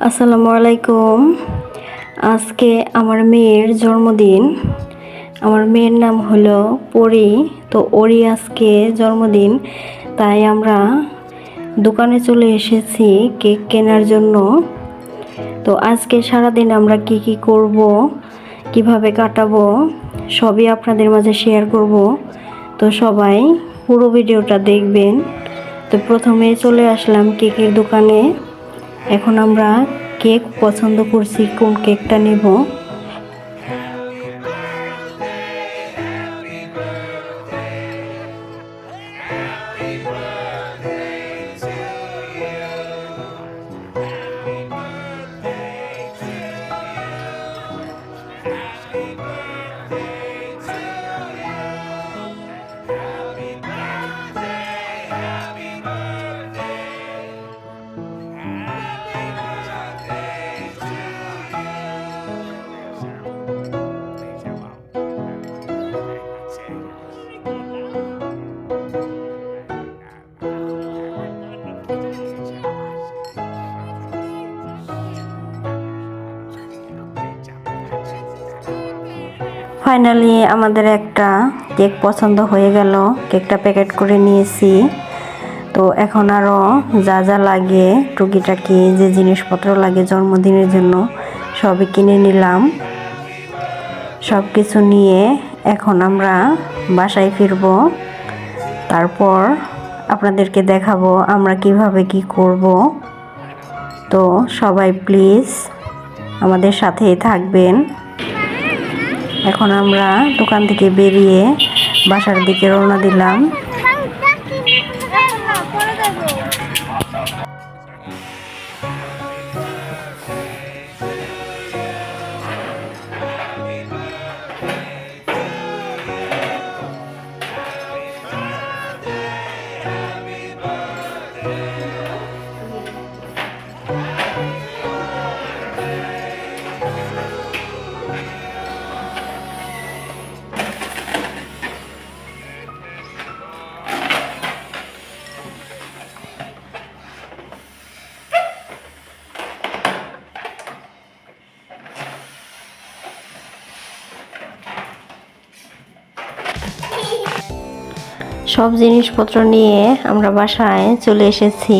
আসসালামু আলাইকুম। আজকে আমার মেয়ের জন্মদিন। আমার মেয়ের নাম হলো পরি। তো ওরই আজকে জন্মদিন, তাই আমরা দোকানে চলে এসেছি কেক কেনার জন্য। তো আজকে সারাদিন আমরা কি করব, কিভাবে কাটাবো, সবই আপনাদের মাঝে শেয়ার করব। তো সবাই পুরো ভিডিওটা দেখবেন। তো প্রথমে চলে আসলাম কেকের দোকানে। এখন আমরা কেক পছন্দ করছি কোন কেকটা নেব। ফাইনালি আমাদের একটা কেক পছন্দ হয়ে গেল, কেকটা প্যাকেট করে নিয়েছি। তো এখন আরও যা যা লাগে, টুকিটাকি যে জিনিসপত্র লাগে জন্মদিনের জন্য সবই কিনে নিলাম। সব কিছু নিয়ে এখন আমরা বাসায় ফিরব। তারপর আপনাদেরকে দেখাবো আমরা কিভাবে কি করব। তো সবাই প্লিজ আমাদের সাথেই থাকবেন। এখন আমরা দোকান থেকে বেরিয়ে বাসার দিকে রওনা দিলাম। সব জিনিসপত্র নিয়ে আমরা বাসায় চলে এসেছি।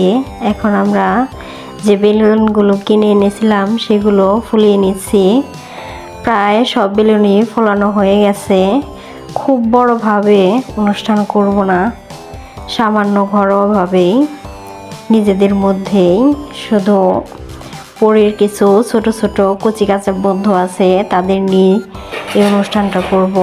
এখন আমরা যে বেলুনগুলো কিনে এনেছিলাম সেগুলো ফুলিয়ে নিচ্ছি। প্রায় সব বেলুনই ফোলানো হয়ে গেছে। খুব বড়ভাবে অনুষ্ঠান করব না, সামান্য ঘরোয়াভাবেই নিজেদের মধ্যেই, শুধু পরের কিছু ছোট ছোট কচি কাঁচা বন্ধু আছে তাদের নিয়ে এই অনুষ্ঠানটা করব।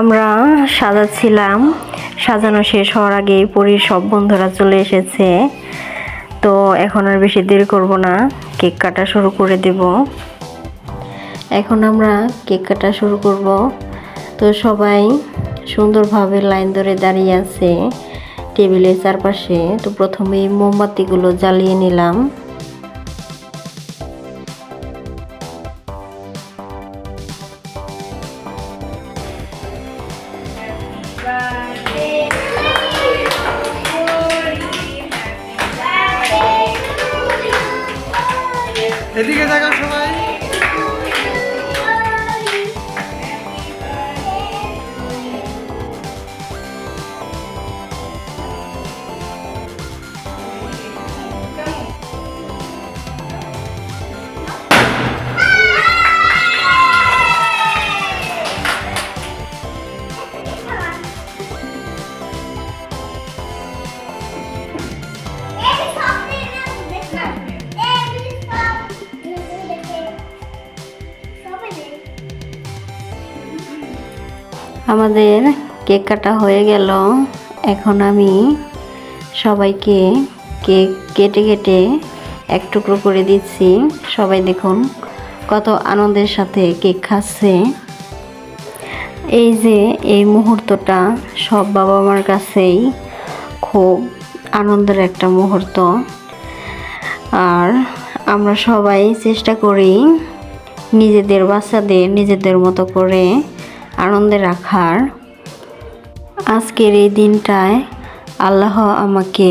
আমরা সাজাচ্ছিলাম, সাজানো শেষ হওয়ার আগেই পরীর সব বন্ধুরা চলে এসেছে। তো এখন আর বেশি দেরি করব না, কেক কাটা শুরু করে দেব। এখন আমরা কেক কাটা শুরু করব। তো সবাই সুন্দরভাবে লাইন ধরে দাঁড়িয়ে আছে টেবিলের চারপাশে। তো প্রথমেই মোমবাতিগুলো জ্বালিয়ে নিলাম। এদিকে দেখান সবাই। আমাদের কেক কাটা হয়ে গেল। এখন আমি সবাইকে কেক কেটে কেটে এক টুকরো করে দিচ্ছি। সবাই দেখুন কত আনন্দের সাথে কেক খাচ্ছে। এই যে এই মুহূর্তটা সব বাবা মার কাছেই খুব আনন্দের একটা মুহূর্ত। আর আমরা সবাই চেষ্টা করি নিজেদের বাচ্চাদের নিজেদের মতো করে আনন্দে রাখার। আজকের এই দিনটায় আল্লাহ আমাকে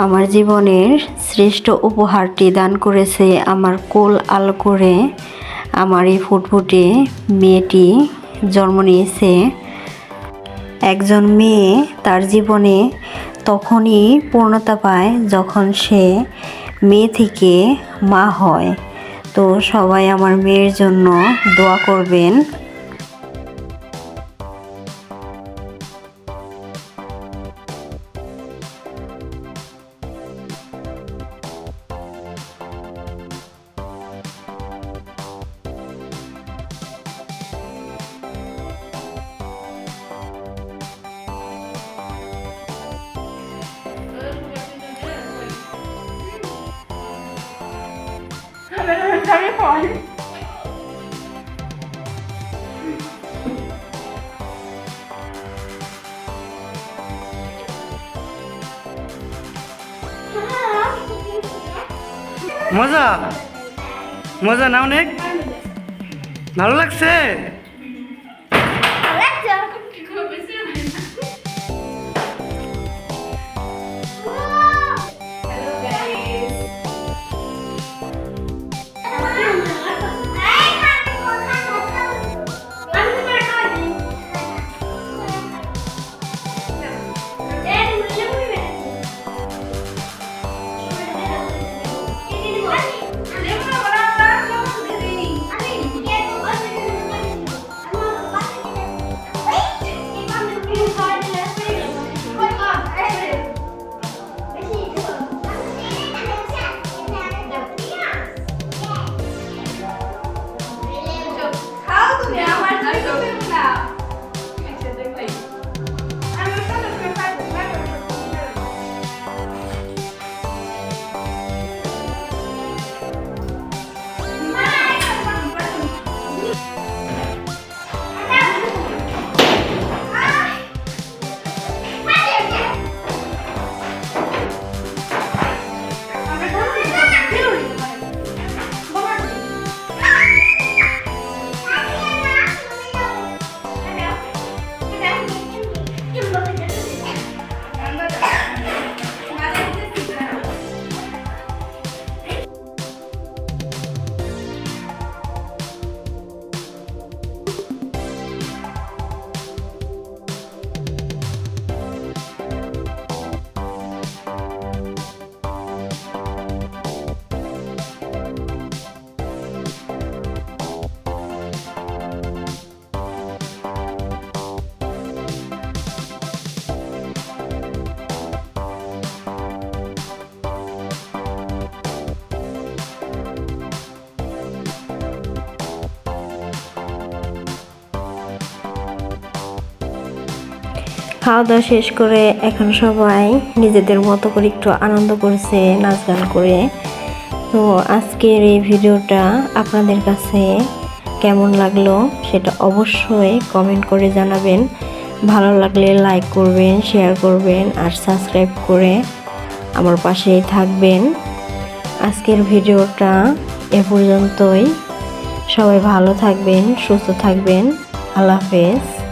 আমার জীবনের শ্রেষ্ঠ উপহারটি দান করেছে। আমার কোল আল করে আমার এই ফুটফুটে মেয়েটি জন্ম নিয়েছে। একজন মেয়ে তার জীবনে তখনই পূর্ণতা পায় যখন সে মেয়ে থেকে মা হয়। তো সবাই আমার মেয়ের জন্য দোয়া করবেন। মজা মজা না অনেক ভালো লাগছে। খাওয়া দাওয়া শেষ করে এখন সবাই নিজেদের মতো করে একটু আনন্দ করছে নাচ গান করে। তো আজকের এই ভিডিওটা আপনাদের কাছে কেমন লাগলো সেটা অবশ্যই কমেন্ট করে জানাবেন। ভালো লাগলে লাইক করবেন, শেয়ার করবেন আর সাবস্ক্রাইব করে আমার পাশেই থাকবেন। আজকের ভিডিওটা এ পর্যন্তই। সবাই ভালো থাকবেন, সুস্থ থাকবেন। আল্লাহ হাফেজ।